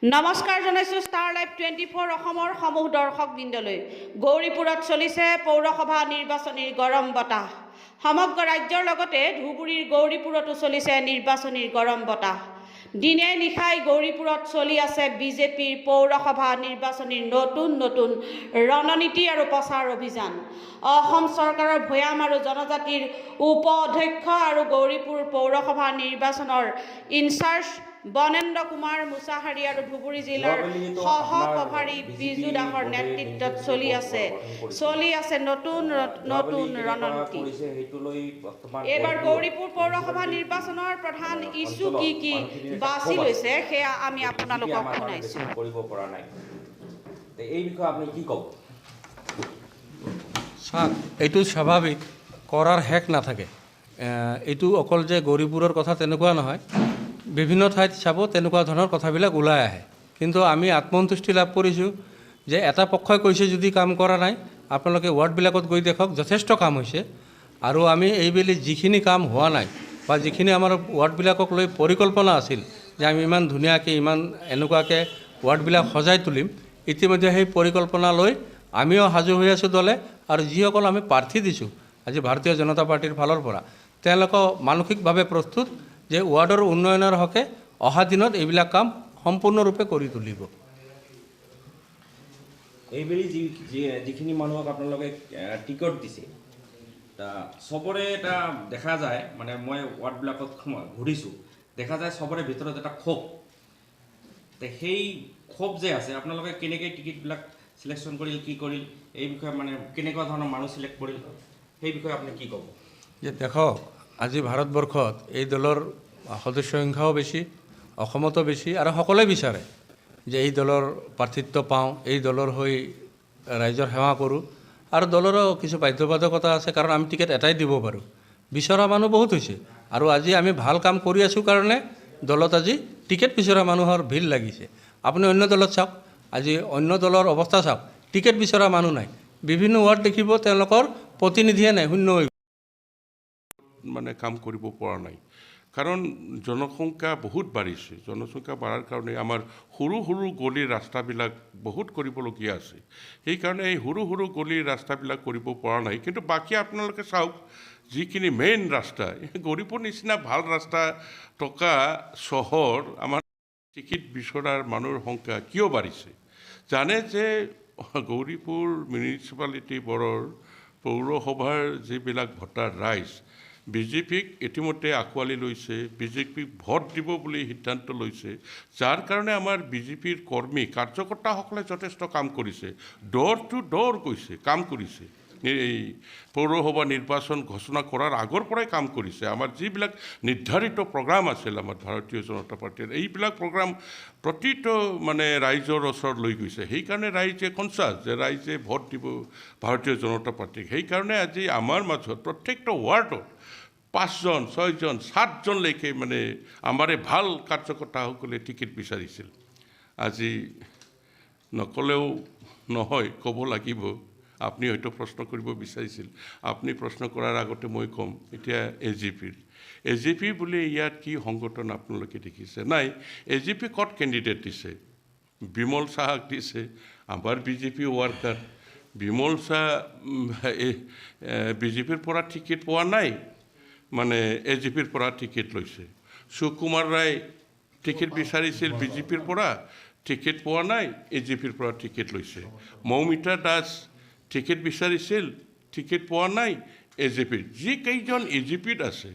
নমস্কাৰ জনাইছোঁ star live 24 অসমৰ সমূহ দৰ্শকবৃন্দলৈ। গৌৰীপুৰত চলিছে পৌৰসভা নিৰ্বাচনীৰ গৰম বতাহ। সমগ্ৰ ৰাজ্যৰ লগতে ধুবুৰীৰ গৌৰীপুৰতো চলিছে নিৰ্বাচনীৰ গৰম বতাহ। দিনে নিশাই গৌৰীপুৰত চলি আছে বিজেপিৰ পৌৰসভা নিৰ্বাচনীৰ নতুন ৰণনীতি আৰু প্ৰচাৰ অভিযান। অসম চৰকাৰৰ ভৈয়াম আৰু জনজাতিৰ উপ অধ্যক্ষ আৰু গৌৰীপুৰ পৌৰসভা নিৰ্বাচনৰ ইনচাৰ্জ বনেন্দ্ৰ কুমাৰ মুছাহাৰী আৰু ধুবুৰী জিলাৰ সহ প্ৰভাৰী বিজু দাসৰ নেতৃত্বত চলি আছে নতুন ৰণনীতি। এইবাৰ গৌৰীপুৰ পৌৰসভা নিৰ্বাচনৰ প্ৰধান ইছ্যু কি বাছি লৈছে সেয়া আমি আপোনালোকক শুনাইছোঁ। এই বিষয়ে আপুনি কি ক'ব? চাওক, এইটো স্বাভাৱিক, কৰাৰ শেষ নাথাকে। এইটো অকল যে গৌৰীপুৰৰ কথা তেনেকুৱা নহয়, বিভিন্ন ঠাইত চাব তেনেকুৱা ধৰণৰ কথাবিলাক ওলাই আহে। কিন্তু আমি আত্মসন্তুষ্টি লাভ কৰিছোঁ যে এটা পক্ষই কৈছে যদি কাম কৰা নাই, আপোনালোকে ৱাৰ্ডবিলাকত গৈ দেখক যথেষ্ট কাম হৈছে। আৰু আমি এইবেলি যিখিনি কাম হোৱা নাই বা যিখিনি আমাৰ ৱাৰ্ডবিলাকক লৈ পৰিকল্পনা আছিল যে আমি ইমান ধুনীয়াকৈ ইমান এনেকুৱাকৈ ৱাৰ্ডবিলাক সজাই তুলিম, ইতিমধ্যে সেই পৰিকল্পনা লৈ আমিও সাজু হৈ আছোঁ দলে। আৰু যিসকল আমি প্ৰাৰ্থী দিছোঁ আজি ভাৰতীয় জনতা পাৰ্টীৰ ফালৰ পৰা, তেওঁলোকক মানসিকভাৱে প্ৰস্তুত যে ৱাৰ্ডৰ উন্নয়নৰ হকে অহা দিনত এইবিলাক কাম সম্পূৰ্ণৰূপে কৰি তুলিব। এইবেলি যিখিনি মানুহক আপোনালোকে টিকট দিছে, চবৰে এটা দেখা যায়, মানে মই ৱাৰ্ডবিলাকত ঘূৰিছোঁ, দেখা যায় চবৰে ভিতৰত এটা ক্ষোভ। সেই ক্ষোভ যে আছে, আপোনালোকে কেনেকৈ টিকেটবিলাক চিলেকশ্যন কৰিল, কি কৰিল, এই বিষয়ে মানে কেনেকুৱা ধৰণৰ মানুহ চিলেক্ট কৰিল, সেই বিষয়ে আপুনি কি ক'ব? যে দেখক, আজি ভাৰতবৰ্ষত এই দলৰ সদস্য সংখ্যাও বেছি, অসমতো বেছি, আৰু সকলোৱে বিচাৰে যে এই দলৰ প্ৰাৰ্থিত্ব পাওঁ, এই দলৰ হৈ ৰাইজৰ সেৱা কৰোঁ। আৰু দলৰো কিছু বাধ্যবাধকতা আছে, কাৰণ আমি টিকেট এটাই দিব পাৰোঁ। বিচৰা মানুহ বহুত হৈছে, আৰু আজি আমি ভাল কাম কৰি আছোঁ কাৰণে দলত আজি টিকেট বিচৰা মানুহৰ ভিৰ লাগিছে। আপুনি অন্য দলত চাওক, আজি অন্য দলৰ অৱস্থা চাওক, টিকেট বিচৰা মানুহ নাই। বিভিন্ন ৱাৰ্ড দেখিব তেওঁলোকৰ প্ৰতিনিধিয়ে নাই, শূন্য হৈ মানে কাম কৰিব পৰা নাই, কাৰণ জনসংখ্যা বহুত বাঢ়িছে। জনসংখ্যা বাঢ়াৰ কাৰণে আমাৰ সৰু সৰু গলিৰ ৰাস্তাবিলাক বহুত কৰিবলগীয়া আছে। সেইকাৰণে এই সৰু সৰু গলিৰ ৰাস্তাবিলাক কৰিব পৰা নাই। কিন্তু বাকী আপোনালোকে চাওক, যিখিনি মেইন ৰাস্তা, গৌৰীপুৰ নিচিনা ভাল ৰাস্তা থকা চহৰ আমাৰ টিকেট বিচৰাৰ মানুহৰ সংখ্যা কিয় বাঢ়িছে? জানে যে গৌৰীপুৰ মিউনিচিপালিটি বৰ্ডৰ পৌৰসভাৰ যিবিলাক ভোটাৰ ৰাইজ বিজেপিক ইতিমধ্যে আঁকোৱালি লৈছে, বিজেপিক ভোট দিব বুলি সিদ্ধান্ত লৈছে, যাৰ কাৰণে আমাৰ বিজেপিৰ কৰ্মী কাৰ্যকৰ্তাসকলে যথেষ্ট কাম কৰিছে, ড'ৰ টু ড'ৰ গৈছে, কাম কৰিছে। এই পৌৰসভা নিৰ্বাচন ঘোষণা কৰাৰ আগৰ পৰাই কাম কৰিছে। আমাৰ যিবিলাক নিৰ্ধাৰিত প্ৰগ্ৰাম আছিল আমাৰ ভাৰতীয় জনতা পাৰ্টীৰ, এইবিলাক প্ৰগ্ৰাম প্ৰতিটো মানে ৰাইজৰ ওচৰত লৈ গৈছে। সেইকাৰণে ৰাইজে কনচাছ যে ৰাইজে ভোট দিব ভাৰতীয় জনতা পাৰ্টীক। সেইকাৰণে আজি আমাৰ মাজত প্ৰত্যেকটো ৱাৰ্ডত 5জন, 6জন, 7জনলৈকে মানে আমাৰে ভাল কাৰ্যকৰ্তাসকলে টিকেট বিচাৰিছিল। আজি নক'লেও নহয়, ক'ব লাগিব। আপুনি হয়তো প্ৰশ্ন কৰিব বিচাৰিছিল, আপুনি প্ৰশ্ন কৰাৰ আগতে মই ক'ম, এতিয়া এ জি পি বুলি ইয়াত কি সংগঠন আপোনালোকে দেখিছে? নাই, এ জি পি ক'ত কেণ্ডিডেট দিছে? বিমল চাহাক দিছে, আমাৰ বিজেপি ৱাৰ্কাৰ। বিমল চাহ বিজেপিৰ পৰা টিকেট পোৱা নাই, মানে এ জি পিৰ পৰা টিকেট লৈছে। সুকুমাৰ ৰায় টিকেট বিচাৰিছিল বিজেপিৰ পৰা, টিকেট পোৱা নাই, এ জি পিৰ পৰা টিকেট লৈছে। মৌমিতা দাস টিকেট বিচাৰিছিল, টিকেট পোৱা নাই, এ জি পিৰ। যিকেইজন এ জি পিত আছে,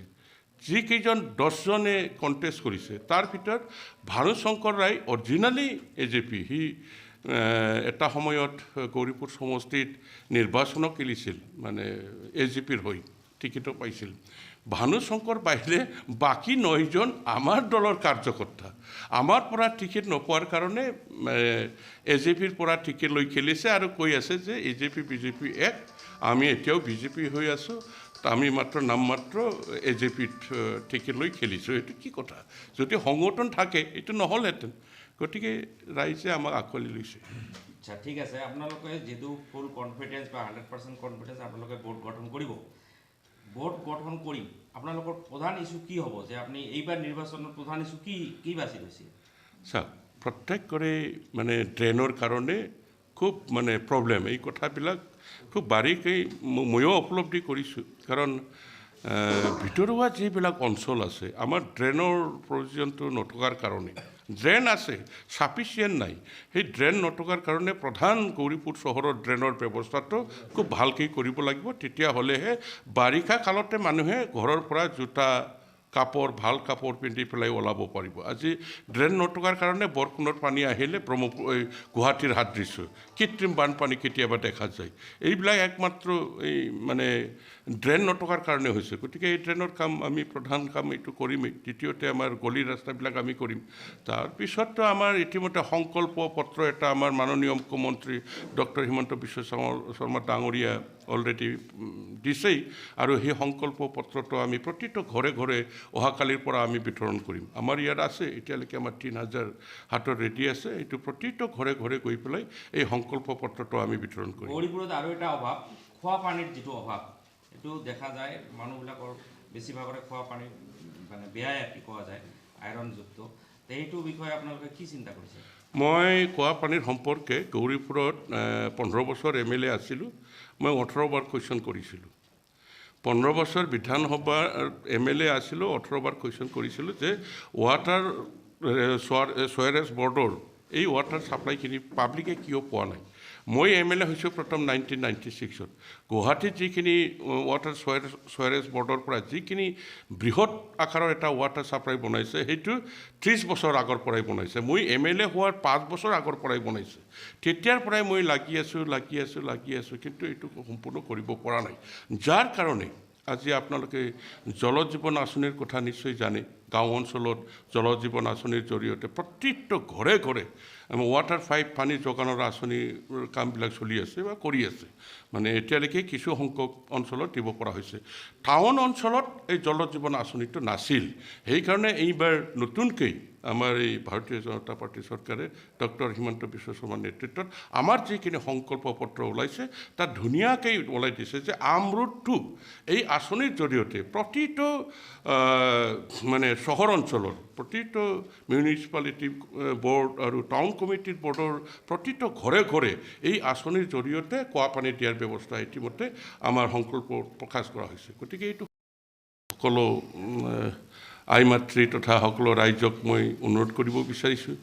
যিকেইজন 10জনে কণ্টেষ্ট কৰিছে, তাৰ ভিতৰত ভানুশংকৰ ৰায় অৰিজিনেলি এ জি পি। সি এটা সময়ত গৌৰীপুৰ সমষ্টিত নিৰ্বাচনো খেলিছিল, মানে এ জি পিৰ হৈ টিকেটো পাইছিল। ভানুশংকৰ বাহিৰে বাকী 9জন আমাৰ দলৰ কাৰ্যকৰ্তা। আমাৰ পৰা টিকেট নোপোৱাৰ কাৰণে এ জি পিৰ পৰা টিকেট লৈ খেলিছে আৰু কৈ আছে যে এ জি পি বিজেপি এক, আমি এতিয়াও বিজেপি হৈ আছোঁ, আমি মাত্ৰ নামমাত্ৰ এ জি পিত টিকেট লৈ খেলিছোঁ। এইটো কি কথা? যদি সংগঠন থাকে এইটো নহ'লহেঁতেন। গতিকে ৰাইজে আমাক আঁকোৱালি লৈছে। আচ্ছা, ঠিক আছে। আপোনালোকে যিটো ফুল কনফিডেঞ্চ বা 100% কনফিডেঞ্চ আপোনালোকে বোৰ্ড গঠন কৰিব, বোৰ্ড গঠন কৰি আপোনালোকৰ প্ৰধান ইছ্যু কি হ'ব? যে আপুনি এইবাৰ নিৰ্বাচনৰ প্ৰধান ইছ্যু কি বাছি লৈছে? চাওক, প্ৰত্যেকৰে মানে ড্ৰেইনৰ কাৰণে খুব মানে প্ৰব্লেম। এই কথাবিলাক খুব বাৰীকৈ ময়ো উপলব্ধি কৰিছোঁ, কাৰণ ভিতৰুৱা যিবিলাক অঞ্চল আছে আমাৰ ড্ৰেইনৰ প্ৰয়োজনটো নথকাৰ কাৰণে, ড্ৰেইন আছে চাফিচিয়েণ্ট নাই, সেই ড্ৰেইন নথকাৰ কাৰণে প্ৰধান গৌৰীপুৰ চহৰৰ ড্ৰেইনৰ ব্যৱস্থাটো খুব ভালকৈ কৰিব লাগিব। তেতিয়াহ'লেহে বাৰিষা কালতে মানুহে ঘৰৰ পৰা জোতা কাপোৰ ভাল কাপোৰ পিন্ধি পেলাই ওলাব পাৰিব। আজি ড্ৰেইন নথকাৰ কাৰণে বৰষুণৰ পানী আহিলে গুৱাহাটীৰ হাত দিছোঁ, কৃত্ৰিম বানপানী কেতিয়াবা দেখা যায়। এইবিলাক একমাত্ৰ এই মানে ড্ৰেইন নথকাৰ কাৰণে হৈছে। গতিকে এই ড্ৰেইনৰ কাম আমি প্ৰধান কাম এইটো কৰিমেই। দ্বিতীয়তে আমাৰ গলিৰ ৰাস্তাবিলাক আমি কৰিম। তাৰপিছততো আমাৰ ইতিমধ্যে সংকল্প পত্ৰ এটা আমাৰ মাননীয় মুখ্যমন্ত্ৰী ডক্টৰ হিমন্ত বিশ্ব শৰ্মা ডাঙৰীয়া অলৰেডি দিছেই, আৰু সেই সংকল্প পত্ৰটো আমি প্ৰতিটো ঘৰে ঘৰে অহাকালিৰ পৰা আমি বিতৰণ কৰিম। আমাৰ ইয়াত আছে এতিয়ালৈকে আমাৰ 3000 হাতত ৰেডি আছে। এইটো প্ৰতিটো ঘৰে ঘৰে গৈ পেলাই এই সংকল্প পত্ৰটো আমি বিতৰণ কৰিম। গৌৰীপুৰত আৰু এটা অভাৱ, খোৱা পানীৰ যিটো অভাৱ, এইটো দেখা যায়। মানুহবিলাকৰ বেছিভাগৰে খোৱা পানী মানে বেয়াই কোৱা যায়, আইৰণযুক্ত। সেইটো বিষয়ে আপোনালোকে কি চিন্তা কৰিছে? মই খোৱা পানীৰ সম্পৰ্কে গৌৰীপুৰত 15 বছৰ MLA আছিলোঁ। মই 18 বাৰ কুৱেশ্যন কৰিছিলোঁ। 15 বছৰ বিধানসভাৰ MLA আছিলোঁ, 18 বাৰ কুৱেশ্যন কৰিছিলোঁ যে ৱাটাৰ ছৱেৰেজ বৰ্ডৰ এই ৱাটাৰ ছাপ্লাইখিনি পাব্লিকে কিয় পোৱা নাই। মই MLA হৈছোঁ প্ৰথম 1996-ত। গুৱাহাটীত যিখিনি ৱাটাৰ ছৱেৰেজ বৰ্ডৰ পৰা যিখিনি বৃহৎ আকাৰৰ এটা ৱাটাৰ ছাপ্লাই বনাইছে, সেইটো 30 বছৰ আগৰ পৰাই বনাইছে। মই MLA হোৱাৰ 5 বছৰ আগৰ পৰাই বনাইছে। তেতিয়াৰ পৰাই মই লাগি আছোঁ, কিন্তু এইটো সম্পূৰ্ণ কৰিব পৰা নাই। যাৰ কাৰণে আজি আপোনালোকে জল জীৱন আঁচনিৰ কথা নিশ্চয় জানে। গাঁও অঞ্চলত জল জীৱন আঁচনিৰ জৰিয়তে প্ৰত্যেকটো ঘৰে ঘৰে ৱাটাৰ পাইপ পানী যোগানৰ আঁচনিৰ কামবিলাক চলি আছে বা কৰি আছে। মানে এতিয়ালৈকে কিছু সংখ্যক অঞ্চলত দিব পৰা হৈছে। টাউন অঞ্চলত এই জল জীৱন আঁচনিটো নাছিল। সেইকাৰণে এইবাৰ নতুনকৈ আমাৰ এই ভাৰতীয় জনতা পাৰ্টীৰ চৰকাৰে ডক্টৰ হিমন্ত বিশ্ব শৰ্মাৰ নেতৃত্বত আমাৰ যিখিনি সংকল্প পত্ৰ ওলাইছে তাত ধুনীয়াকৈ ওলাই দিছে যে আমৰুথটো এই আঁচনিৰ জৰিয়তে প্ৰতিটো মানে চহৰ অঞ্চলত প্ৰতিটো মিউনিচিপালিটি বৰ্ড আৰু টাউন কমিটিৰ বৰ্ডৰ প্ৰতিটো ঘৰে ঘৰে এই আঁচনিৰ জৰিয়তে খোৱা পানী দিয়াৰ ব্যৱস্থা ইতিমধ্যে আমাৰ সংকল্প প্ৰকাশ কৰা হৈছে। গতিকে এইটো সকলো আই মাতৃ তথা সকলো ৰাইজক মই অনুৰোধ কৰিব বিচাৰিছোঁ।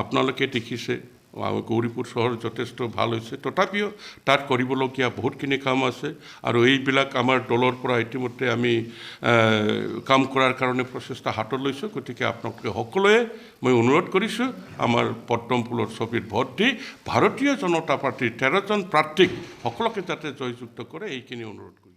আপোনালোকে দেখিছে গৌৰীপুৰ চহৰ যথেষ্ট ভাল হৈছে, তথাপিও তাত কৰিবলগীয়া বহুতখিনি কাম আছে, আৰু এইবিলাক আমাৰ দলৰ পৰা ইতিমধ্যে আমি কাম কৰাৰ কাৰণে প্ৰচেষ্টা হাতত লৈছোঁ। গতিকে আপোনালোকে সকলোৱে মই অনুৰোধ কৰিছোঁ আমাৰ পদ্ম ফুলৰ ছবিত ভোট দি ভাৰতীয় জনতা পাৰ্টীৰ 13জন প্ৰাৰ্থীক সকলোকে যাতে জয়যুক্ত কৰে, এইখিনি অনুৰোধ কৰিছোঁ।